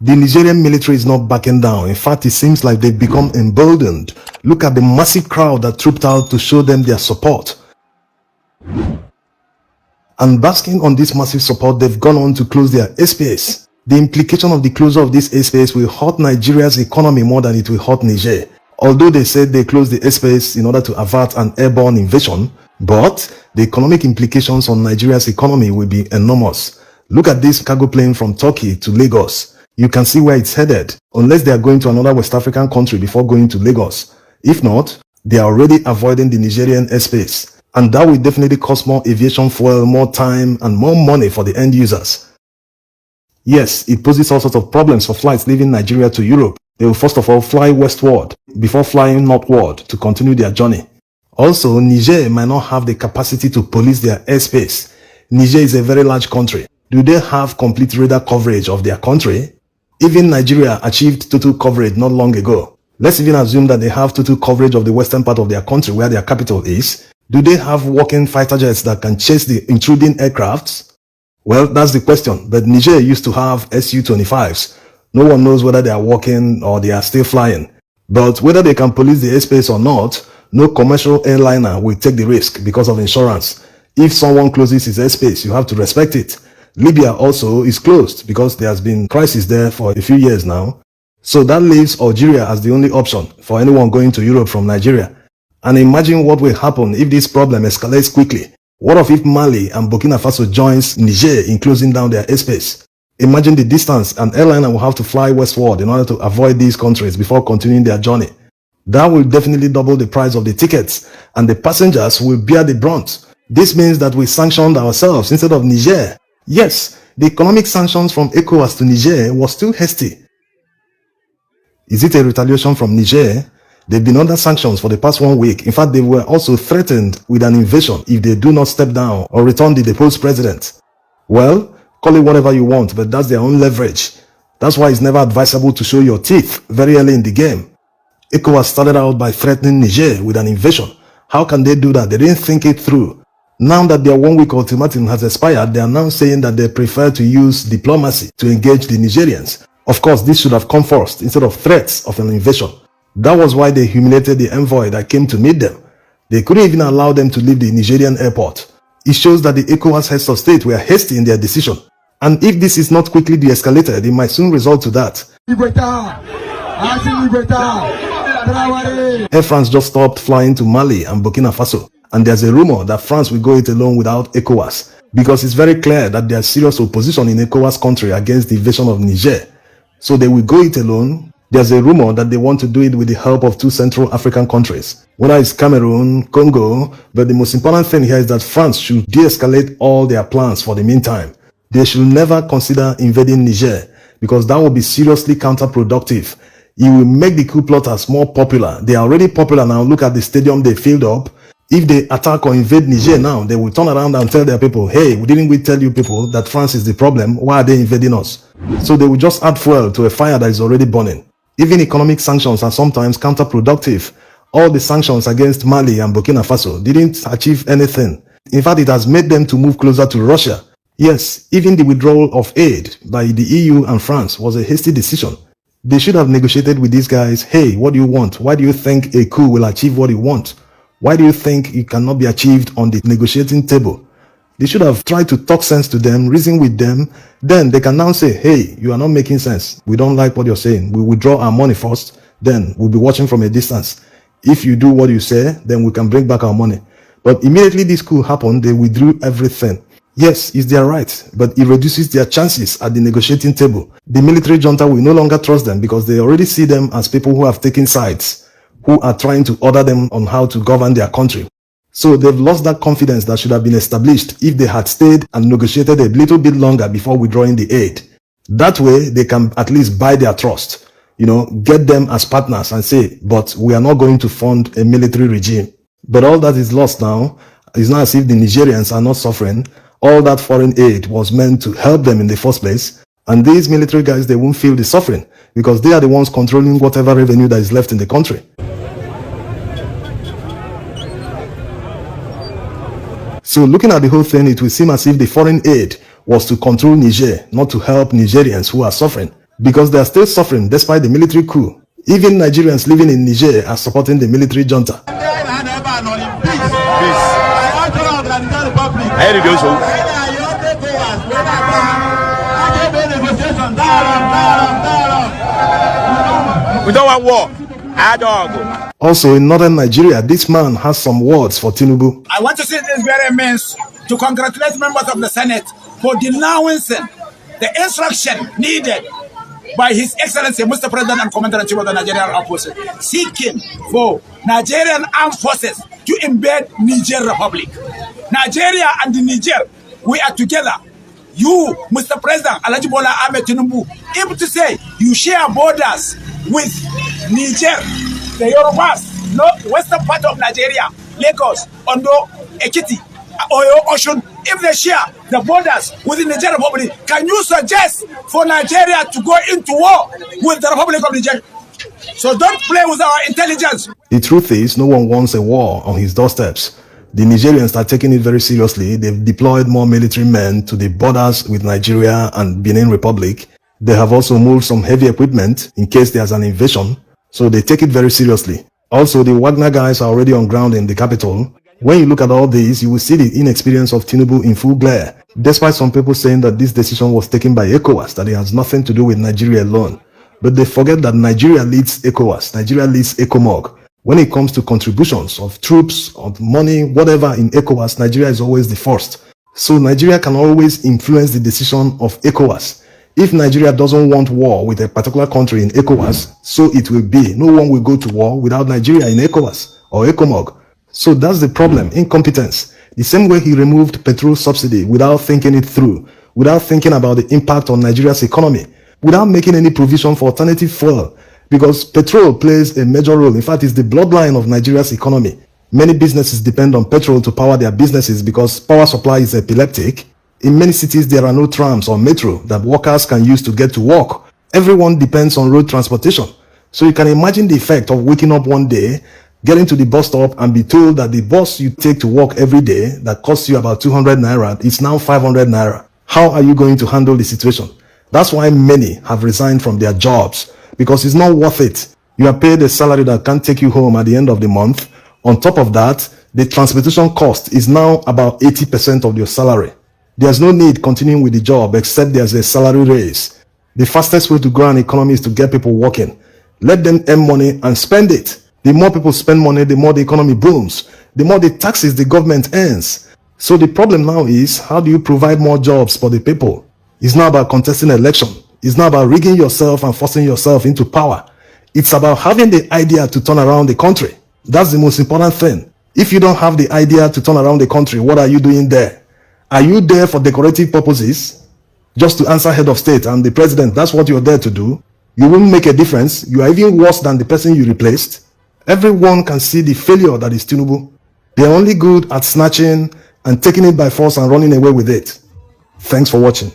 The Nigerian military is not backing down. In fact, it seems like they've become emboldened. Look at the massive crowd that trooped out to show them their support. And basking on this massive support, they've gone on to close their airspace. The implication of the closure of this airspace will hurt Nigeria's economy more than it will hurt Niger. Although they said they closed the airspace in order to avert an airborne invasion, but the economic implications on Nigeria's economy will be enormous. Look at this cargo plane from Turkey to Lagos. You can see where it's headed, unless they are going to another West African country before going to Lagos. If not, they are already avoiding the Nigerian airspace. And that will definitely cost more aviation fuel, more time, and more money for the end users. Yes, it poses all sorts of problems for flights leaving Nigeria to Europe. They will first of all fly westward before flying northward to continue their journey. Also, Niger might not have the capacity to police their airspace. Niger is a very large country. Do they have complete radar coverage of their country? Even Nigeria achieved total coverage not long ago. Let's even assume that they have total coverage of the western part of their country where their capital is. Do they have working fighter jets that can chase the intruding aircrafts? Well, that's the question. But Niger used to have Su-25s. No one knows whether they are working or they are still flying. But whether they can police the airspace or not, no commercial airliner will take the risk because of insurance. If someone closes his airspace, you have to respect it. Libya also is closed because there has been crisis there for a few years now. So that leaves Algeria as the only option for anyone going to Europe from Nigeria. And imagine what will happen if this problem escalates quickly. What if Mali and Burkina Faso joins Niger in closing down their airspace? Imagine the distance an airliner will have to fly westward in order to avoid these countries before continuing their journey. That will definitely double the price of the tickets, and the passengers will bear the brunt. This means that we sanctioned ourselves instead of Niger. Yes, the economic sanctions from ECOWAS to Niger was too hasty. Is it a retaliation from Niger? They've been under sanctions for the past 1 week. In fact, they were also threatened with an invasion if they do not step down or return the deposed president. Well, call it whatever you want, but that's their own leverage. That's why it's never advisable to show your teeth very early in the game. ECOWAS started out by threatening Niger with an invasion. How can they do that? They didn't think it through. Now that their 1 week ultimatum has expired, they are now saying that they prefer to use diplomacy to engage the Nigerians. Of course, this should have come first instead of threats of an invasion. That was why they humiliated the envoy that came to meet them. They couldn't even allow them to leave the Nigerian airport. It shows that the ECOWAS heads of state were hasty in their decision. And if this is not quickly de-escalated, it might soon result to that. Air France just stopped flying to Mali and Burkina Faso. And there's a rumor that France will go it alone without ECOWAS, because it's very clear that there's serious opposition in ECOWAS country against the invasion of Niger. So they will go it alone. There's a rumor that they want to do it with the help of 2 Central African countries, whether it's Cameroon, Congo, but the most important thing here is that France should de-escalate all their plans for the meantime. They should never consider invading Niger, because that will be seriously counterproductive. It will make the coup plotters more popular. They are already popular now. Look at the stadium they filled up. If they attack or invade Niger now, they will turn around and tell their people, hey, didn't we tell you people that France is the problem? Why are they invading us? So they will just add fuel to a fire that is already burning. Even economic sanctions are sometimes counterproductive. All the sanctions against Mali and Burkina Faso didn't achieve anything. In fact, it has made them to move closer to Russia. Yes, even the withdrawal of aid by the EU and France was a hasty decision. They should have negotiated with these guys. Hey, what do you want? Why do you think a coup will achieve what you want? Why do you think it cannot be achieved on the negotiating table? They should have tried to talk sense to them, reason with them. Then they can now say, hey, you are not making sense. We don't like what you're saying. We withdraw our money first. Then we'll be watching from a distance. If you do what you say, then we can bring back our money. But immediately this coup happened, they withdrew everything. Yes, it's their right, but it reduces their chances at the negotiating table. The military junta will no longer trust them because they already see them as people who have taken sides, who are trying to order them on how to govern their country. So they've lost that confidence that should have been established if they had stayed and negotiated a little bit longer before withdrawing the aid. That way, they can at least buy their trust, get them as partners and say, but we are not going to fund a military regime. But all that is lost now. It's not as if the Nigerians are not suffering. All that foreign aid was meant to help them in the first place. And these military guys, they won't feel the suffering because they are the ones controlling whatever revenue that is left in the country. So looking at the whole thing, it will seem as if the foreign aid was to control Niger, not to help Nigerians who are suffering. because they are still suffering despite the military coup. Even Nigerians living in Niger are supporting the military junta. We don't want war. Also in northern Nigeria, this man has some words for Tinubu. I want to say this very means to congratulate members of the Senate for denouncing the instruction needed by His Excellency Mr. President and Commander-in-Chief of the Nigerian Armed Forces, seeking for Nigerian armed forces to invade Niger Republic. Nigeria and the Niger, we are together. You, Mr. President Alhaji Bola Ahmed Tinubu, able to say you share borders with Niger, the Yorubas, western part of Nigeria, Lagos, Ondo, Ekiti, Oyo, Osun. If they share the borders with the Niger Republic, can you suggest for Nigeria to go into war with the Republic of Niger? So don't play with our intelligence. The truth is, no one wants a war on his doorsteps. The Nigerians are taking it very seriously. They've deployed more military men to the borders with Nigeria and Benin Republic. They have also moved some heavy equipment in case there's an invasion. So they take it very seriously. Also, the Wagner guys are already on ground in the capital. When you look at all this, you will see the inexperience of Tinubu in full glare. Despite some people saying that this decision was taken by ECOWAS, that it has nothing to do with Nigeria alone. But they forget that Nigeria leads ECOWAS, Nigeria leads ECOMOG. When it comes to contributions of troops, of money, whatever in ECOWAS, Nigeria is always the first. So Nigeria can always influence the decision of ECOWAS. If Nigeria doesn't want war with a particular country in ECOWAS, so it will be. No one will go to war without Nigeria in ECOWAS or ECOMOG. So that's the problem, incompetence. The same way he removed petrol subsidy without thinking it through, without thinking about the impact on Nigeria's economy, without making any provision for alternative fuel. Because petrol plays a major role. In fact, it's the bloodline of Nigeria's economy. Many businesses depend on petrol to power their businesses because power supply is epileptic. In many cities, there are no trams or metro that workers can use to get to work. Everyone depends on road transportation. So you can imagine the effect of waking up one day, getting to the bus stop and be told that the bus you take to work every day that costs you about 200 naira is now 500 naira. How are you going to handle the situation? That's why many have resigned from their jobs, because it's not worth it. You are paid a salary that can't take you home at the end of the month. On top of that, the transportation cost is now about 80% of your salary. There's no need continuing with the job except there's a salary raise. The fastest way to grow an economy is to get people working. Let them earn money and spend it. The more people spend money, the more the economy booms. The more the taxes the government earns. So the problem now is, how do you provide more jobs for the people? It's not about contesting an election. It's not about rigging yourself and forcing yourself into power. It's about having the idea to turn around the country. That's the most important thing. If you don't have the idea to turn around the country, what are you doing there? Are you there for decorative purposes? Just to answer head of state and the president, that's what you're there to do? You won't make a difference. You are even worse than the person you replaced. Everyone can see the failure that is Tinubu. They're only good at snatching and taking it by force and running away with it. Thanks for watching.